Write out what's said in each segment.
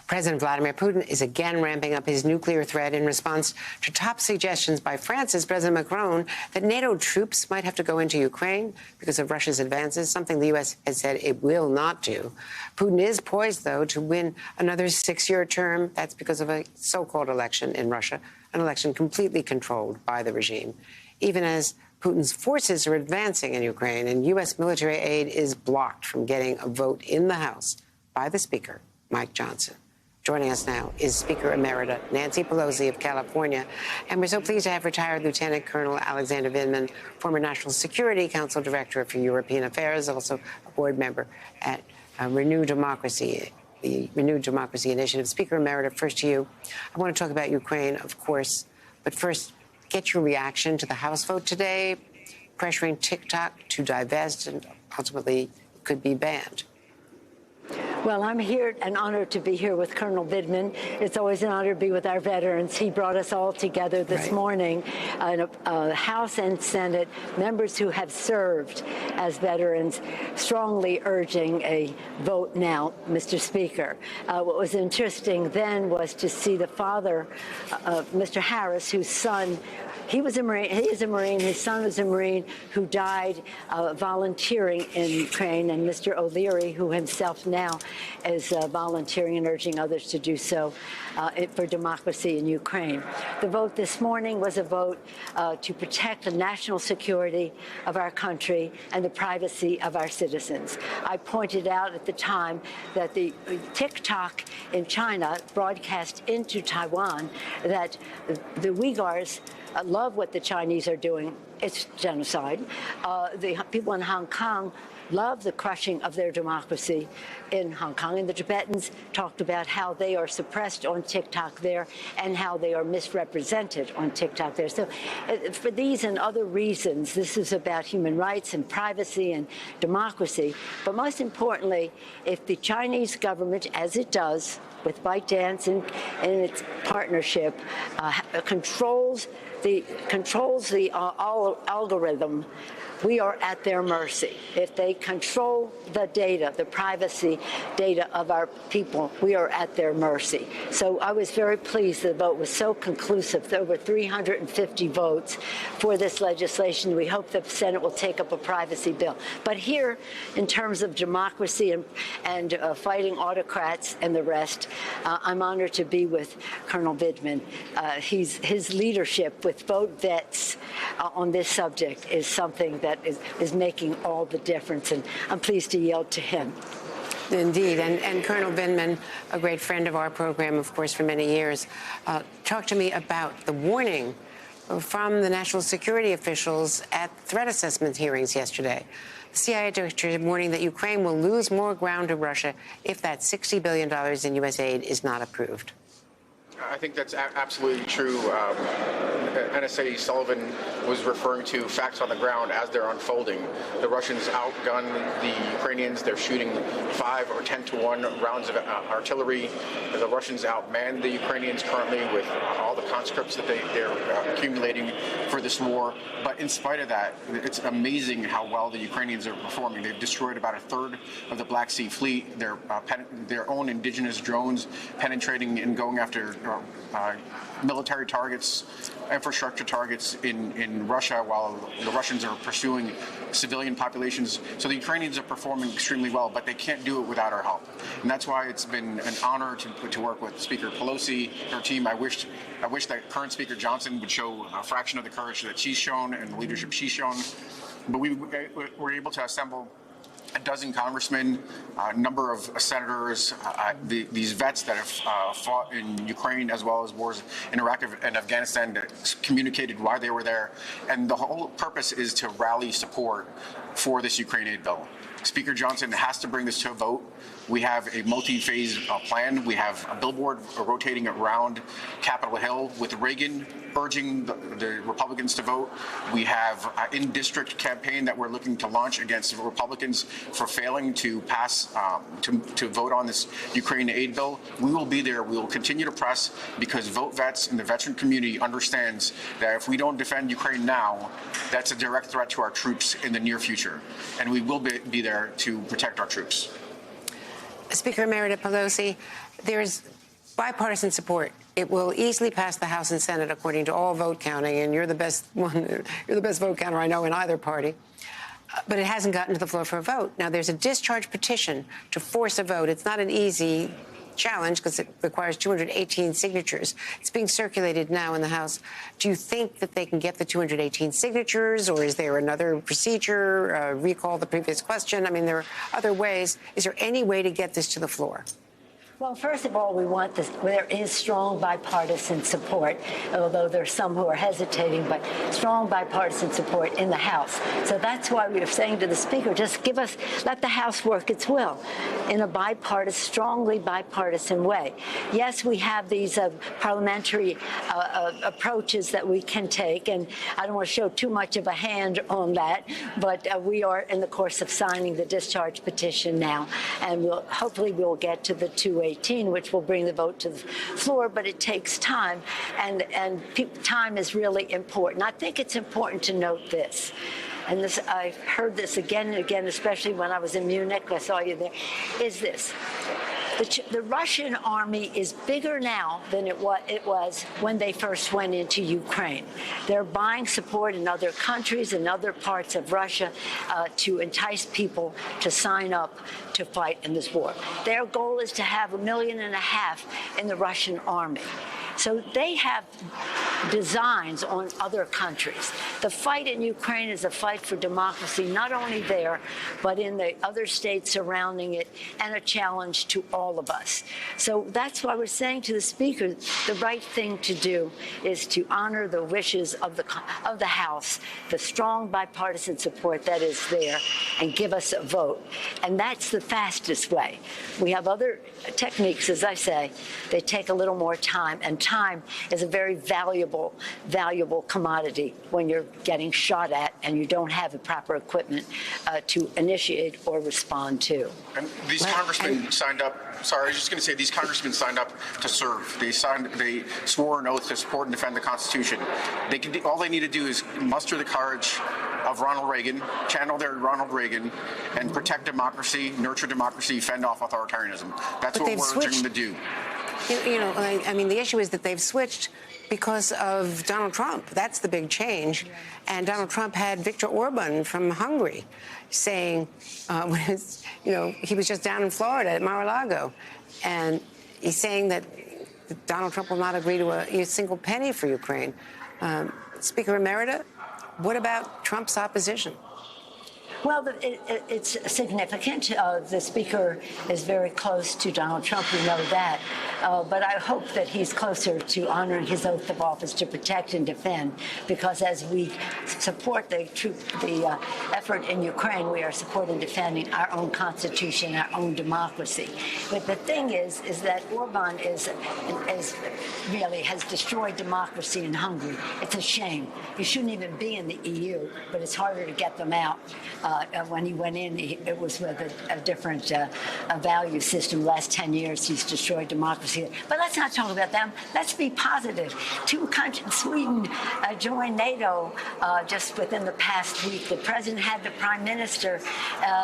President Vladimir Putin is again ramping up his nuclear threat in response to top suggestions by France's President Macron that NATO troops might have to go into Ukraine because of Russia's advances, something the U.S. has said it will not do. Putin is poised, though, to win another 6-year term. That's because of a so-called election in Russia, an election completely controlled by the regime. Even as Putin's forces are advancing in Ukraine and U.S. military aid is blocked from getting a vote in the House by the Speaker, Mike Johnson. Joining us now is Speaker Emerita Nancy Pelosi of California. And we're so pleased to have retired Lieutenant Colonel Alexander Vindman, former National Security Council Director for European Affairs, also a board member at Renew Democracy, the Renewed Democracy Initiative. Speaker Emerita, first to you. I want to talk about Ukraine, of course, but first, get your reaction to the House vote today, pressuring TikTok to divest and ultimately could be banned. Well, I'm here and honored to be here with Colonel Vindman. It's always an honor to be with our veterans. He brought us all together this morning, House and Senate, members who have served as veterans, strongly urging a vote now, Mr. Speaker. What was interesting then was to see the father of Mr. Harris, whose son, he was a Marine, he is a Marine, his son was a Marine who died volunteering in Ukraine, and Mr. O'Leary, who himself now is volunteering and urging others to do so for democracy in Ukraine. The vote this morning was a vote to protect the national security of our country and the privacy of our citizens. I pointed out at the time that the TikTok in China broadcast into Taiwan that the Uyghurs love what the Chinese are doing. It's genocide. The people in Hong Kong love the crushing of their democracy in Hong Kong. And the Tibetans talked about how they are suppressed on TikTok there and how they are misrepresented on TikTok there. So for these and other reasons, this is about human rights and privacy and democracy. But most importantly, if the Chinese government, as it does with ByteDance and its partnership, controls the algorithm, we are at their mercy. If they control the data, the privacy data of our people, we are at their mercy. So I was very pleased the vote was so conclusive. There were 350 votes for this legislation. We hope the Senate will take up a privacy bill. But here, in terms of democracy and fighting autocrats and the rest, I'm honored to be with Colonel Vindman. His leadership with VoteVets on this subject is something that is making all the difference, and I'm pleased to yield to him. Indeed, and Colonel Vindman, a great friend of our program, of course, for many years, talked to me about the warning from the national security officials at threat assessment hearings yesterday. The CIA director warning that Ukraine will lose more ground to Russia if that $60 billion in U.S. aid is not approved. I think that's absolutely true. NSA Sullivan was referring to facts on the ground as they're unfolding. The Russians outgun the Ukrainians. They're shooting 5 or 10 to 1 rounds of artillery. The Russians outman the Ukrainians currently with all the conscripts that they're accumulating for this war. But in spite of that, it's amazing how well the Ukrainians are performing. They've destroyed about 1/3 of the Black Sea Fleet. Their own indigenous drones penetrating and going after military targets, infrastructure targets in Russia, while the Russians are pursuing civilian populations. So the Ukrainians are performing extremely well, but they can't do it without our help. And that's why it's been an honor to work with Speaker Pelosi, her team. I wish that current Speaker Johnson would show a fraction of the courage that she's shown and the leadership she's shown. But we were able to assemble a dozen congressmen, a number of senators, these vets that have fought in Ukraine as well as wars in Iraq and Afghanistan that communicated why they were there. And the whole purpose is to rally support for this Ukraine aid bill. Speaker Johnson has to bring this to a vote. We have a multi-phase plan. We have a billboard rotating around Capitol Hill with Reagan urging the Republicans to vote. We have an in-district campaign that we're looking to launch against Republicans for failing to pass, to vote on this Ukraine aid bill. We will be there. We will continue to press because VoteVets and the veteran community understands that if we don't defend Ukraine now, that's a direct threat to our troops in the near future. And we will be there to protect our troops. Speaker Emerita Pelosi, there's bipartisan support. It will easily pass the House and Senate according to all vote counting, and you're the best one. You're the best vote counter I know in either party. But it hasn't gotten to the floor for a vote. Now, there's a discharge petition to force a vote. It's not an easy challenge because it requires 218 signatures. It's being circulated now in the House. Do you think that they can get the 218 signatures, or is there another procedure, recall the previous question? I mean, there are other ways. Is there any way to get this to the floor? Well, first of all, we want this. There is strong bipartisan support, although there's some who are hesitating, but strong bipartisan support in the House. So that's why we are saying to the Speaker, just let the House work its will in a strongly bipartisan way. Yes, we have these parliamentary approaches that we can take, and I don't want to show too much of a hand on that, but we are in the course of signing the discharge petition now, and hopefully we'll get to the 218, which will bring the vote to the floor, but it takes time, and time is really important. I think it's important to note this, and this I've heard this again and again, especially when I was in Munich. I saw you there. Is this? The Russian army is bigger now than it was when they first went into Ukraine. They're buying support in other countries and other parts of Russia to entice people to sign up to fight in this war. Their goal is to have 1.5 million in the Russian army. So they have designs on other countries. The fight in Ukraine is a fight for democracy, not only there, but in the other states surrounding it, and a challenge to all of us. So that's why we're saying to the Speaker, the right thing to do is to honor the wishes of the House, the strong bipartisan support that is there, and give us a vote. And that's the fastest way. We have other techniques, as I say. They take a little more time, and time is a very valuable commodity when you're getting shot at and you don't have the proper equipment to initiate or respond to. And these congressmen signed up. Sorry, I was just going to say these congressmen signed up to serve. They swore an oath to support and defend the Constitution. All they need to do is muster the courage of Ronald Reagan, channel their Ronald Reagan, and protect democracy, nurture democracy, fend off authoritarianism. That's what we're urging them to do. You know, I mean, the issue is that they've switched because of Donald Trump. That's the big change. And Donald Trump had Viktor Orban from Hungary saying, he was just down in Florida at Mar-a-Lago, and he's saying that Donald Trump will not agree to a single penny for Ukraine. Speaker Emerita, what about Trump's opposition? Well, it's significant. The Speaker is very close to Donald Trump. We know that. But I hope that he's closer to honoring his oath of office to protect and defend, because as we support the effort in Ukraine, we are supporting defending our own Constitution, our own democracy. But the thing is that Orban really has destroyed democracy in Hungary. It's a shame. He shouldn't even be in the EU, but it's harder to get them out. When he went in, it was with a different value system. The last 10 years, he's destroyed democracy. But let's not talk about them. Let's be positive. 2 countries, Sweden joined NATO just within the past week. The president had the prime minister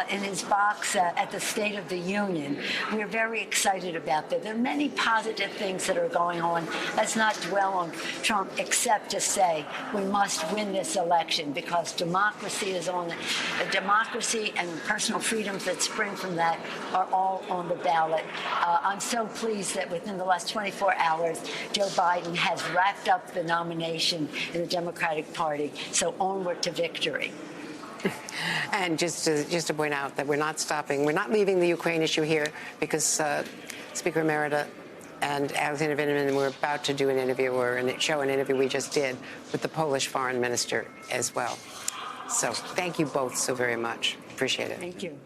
in his box at the State of the Union. We're very excited about that. There are many positive things that are going on. Let's not dwell on Trump, except to say we must win this election, because democracy is on the democracy and personal freedoms that spring from that are all on the ballot. I'm so pleased that within the last 24 hours, Joe Biden has wrapped up the nomination in the Democratic Party. So onward to victory. And just to point out that we're not stopping. We're not leaving the Ukraine issue here because Speaker Emerita and Alexander Vindman were about to do an interview, or an interview we just did with the Polish foreign minister as well. So thank you both so very much. Appreciate it. Thank you.